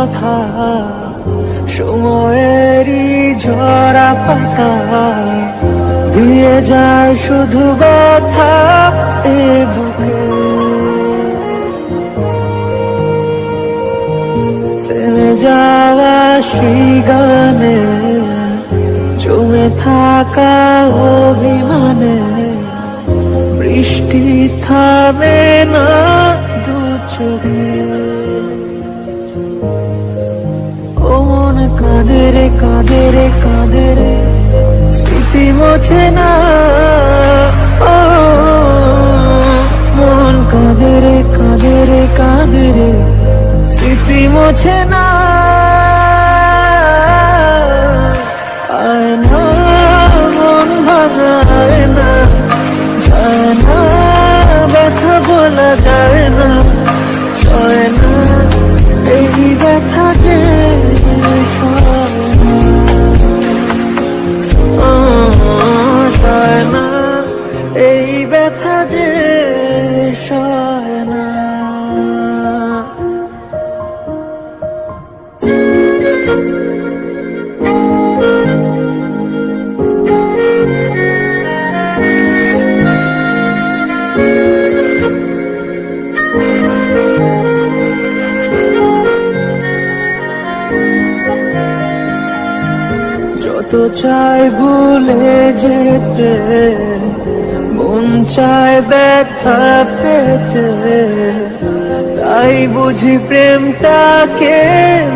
কথা সময়েরই ঝরা পাতা দিয়ে যায় শুধু ব্যথা এ বুকে। থেমে যাওয়া সেই গানে জমে থাকা অভিমানে বৃষ্টি থামে না দু চোখে। ও মন কাঁদে রে কাঁদে রে কাঁদে রে স্মৃতি মোছে না। ও মন কাঁদে রে কাঁদে রে কাঁদে রে স্মৃতি মোছে না। আয় না মন ভাঙায় না, যায় না ব্যথা বলা যায় না, সয় না এই ব্যথা যে সয় না এই ব্যথা যে সয় না। যত চাই ভুলে যেতে মন চায় ব্যথা পেতে, তাই বুঝি প্রেমটাকে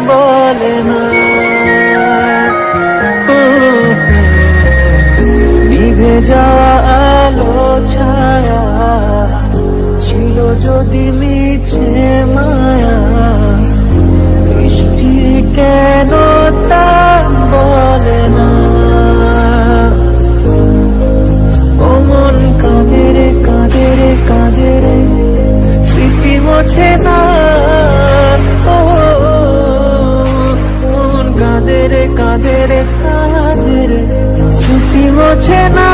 বলে না। নিভে যাওয়া আলো ছায়া ছিল যদি মিছে মায়া, বৃষ্টি কেন তা বলে না। ও মন কাঁদে রে কাঁদে রে কাঁদে রে স্মৃতি মোছে না। ও মন কাঁদে রে কাঁদে রে কাঁদে রে স্মৃতি মোছে না।